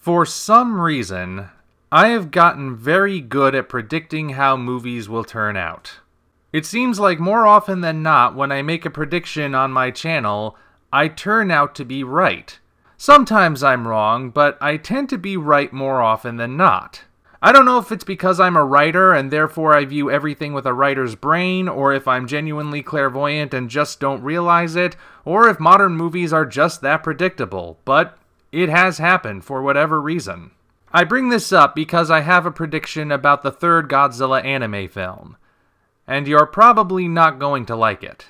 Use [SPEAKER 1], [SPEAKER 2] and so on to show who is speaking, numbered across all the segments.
[SPEAKER 1] For some reason, I have gotten very good at predicting how movies will turn out. It seems like more often than not, when I make a prediction on my channel, I turn out to be right. Sometimes I'm wrong, but I tend to be right more often than not. I don't know if it's because I'm a writer and therefore I view everything with a writer's brain, or if I'm genuinely clairvoyant and just don't realize it, or if modern movies are just that predictable, but it has happened for whatever reason. I bring this up because I have a prediction about the third Godzilla anime film, and you're probably not going to like it.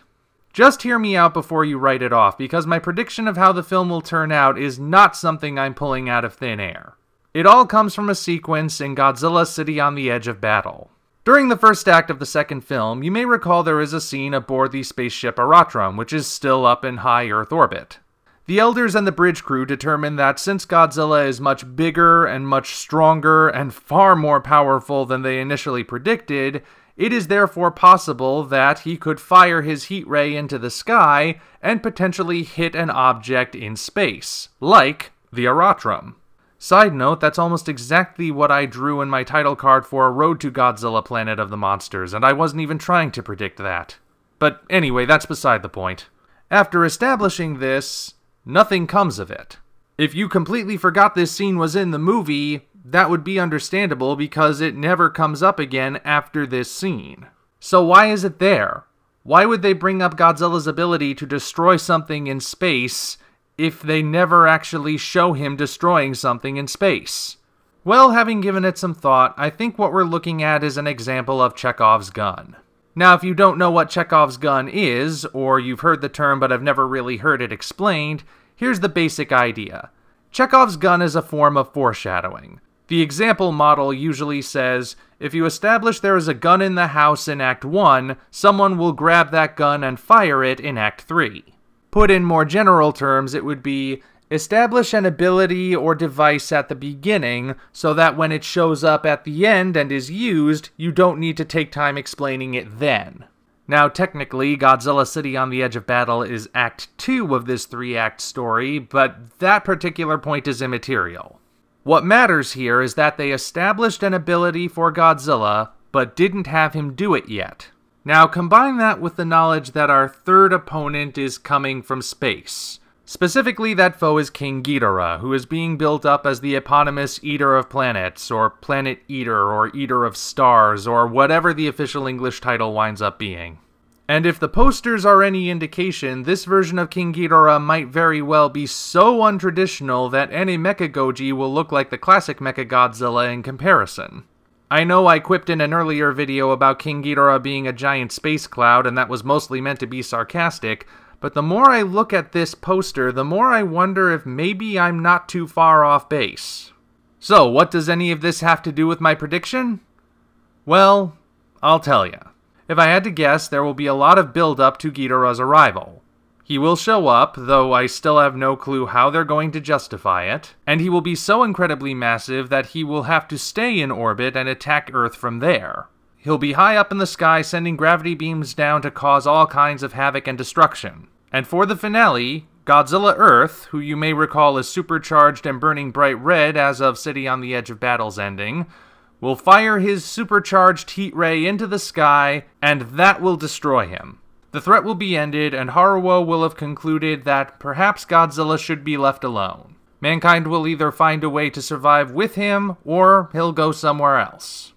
[SPEAKER 1] Just hear me out before you write it off, because my prediction of how the film will turn out is not something I'm pulling out of thin air. It all comes from a sequence in Godzilla City on the Edge of Battle. During the first act of the second film, you may recall there is a scene aboard the spaceship Aratrum, which is still up in high Earth orbit. The Elders and the bridge crew determine that since Godzilla is much bigger and much stronger and far more powerful than they initially predicted, it is therefore possible that he could fire his heat ray into the sky and potentially hit an object in space, like the Aratrum. Side note, that's almost exactly what I drew in my title card for Road to Godzilla Planet of the Monsters, and I wasn't even trying to predict that. But anyway, that's beside the point. After establishing this, nothing comes of it. If you completely forgot this scene was in the movie, that would be understandable because it never comes up again after this scene. So why is it there? Why would they bring up Godzilla's ability to destroy something in space if they never actually show him destroying something in space? Well, having given it some thought, I think what we're looking at is an example of Chekhov's gun. Now, if you don't know what Chekhov's gun is, or you've heard the term but have never really heard it explained, here's the basic idea. Chekhov's gun is a form of foreshadowing. The example model usually says, if you establish there is a gun in the house in Act 1, someone will grab that gun and fire it in Act 3. Put in more general terms, it would be, establish an ability or device at the beginning so that when it shows up at the end and is used, you don't need to take time explaining it then. Now, technically, Godzilla City on the Edge of Battle is Act 2 of this 3-act story, but that particular point is immaterial. What matters here is that they established an ability for Godzilla, but didn't have him do it yet. Now, combine that with the knowledge that our third opponent is coming from space. Specifically, that foe is King Ghidorah, who is being built up as the eponymous Eater of Planets, or Planet Eater, or Eater of Stars, or whatever the official English title winds up being. And if the posters are any indication, this version of King Ghidorah might very well be so untraditional that any Mechagoji will look like the classic Mechagodzilla in comparison. I know I quipped in an earlier video about King Ghidorah being a giant space cloud, and that was mostly meant to be sarcastic, but the more I look at this poster, the more I wonder if maybe I'm not too far off base. So, what does any of this have to do with my prediction? Well, I'll tell ya. If I had to guess, there will be a lot of build-up to Ghidorah's arrival. He will show up, though I still have no clue how they're going to justify it, and he will be so incredibly massive that he will have to stay in orbit and attack Earth from there. He'll be high up in the sky, sending gravity beams down to cause all kinds of havoc and destruction. And for the finale, Godzilla Earth, who you may recall is supercharged and burning bright red as of City on the Edge of Battle's ending, will fire his supercharged heat ray into the sky, and that will destroy him. The threat will be ended, and Haruo will have concluded that perhaps Godzilla should be left alone. Mankind will either find a way to survive with him, or he'll go somewhere else.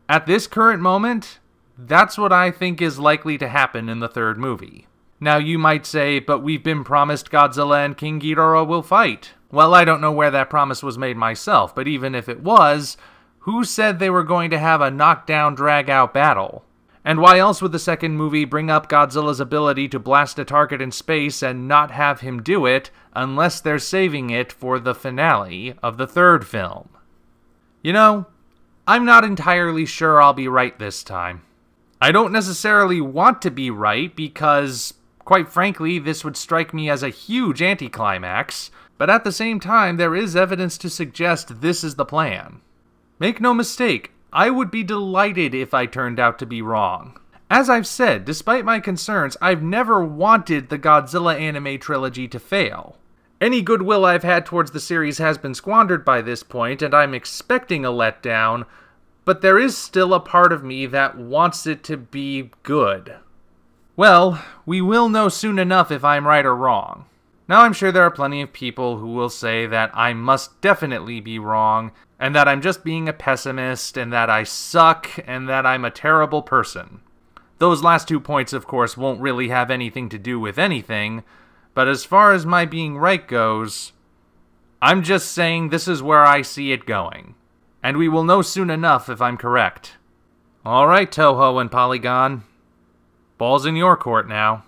[SPEAKER 1] At this current moment, that's what I think is likely to happen in the third movie. Now you might say, but we've been promised Godzilla and King Ghidorah will fight. Well, I don't know where that promise was made myself, but even if it was, who said they were going to have a knockdown, drag-out battle? And why else would the second movie bring up Godzilla's ability to blast a target in space and not have him do it, unless they're saving it for the finale of the third film? You know, I'm not entirely sure I'll be right this time. I don't necessarily want to be right because, quite frankly, this would strike me as a huge anticlimax, but at the same time, there is evidence to suggest this is the plan. Make no mistake, I would be delighted if I turned out to be wrong. As I've said, despite my concerns, I've never wanted the Godzilla anime trilogy to fail. Any goodwill I've had towards the series has been squandered by this point, and I'm expecting a letdown, but there is still a part of me that wants it to be good. Well, we will know soon enough if I'm right or wrong. Now I'm sure there are plenty of people who will say that I must definitely be wrong, and that I'm just being a pessimist, and that I suck, and that I'm a terrible person. Those last 2 points, of course, won't really have anything to do with anything, but as far as my being right goes, I'm just saying this is where I see it going. And we will know soon enough if I'm correct. Alright, Toho and Polygon. Ball's in your court now.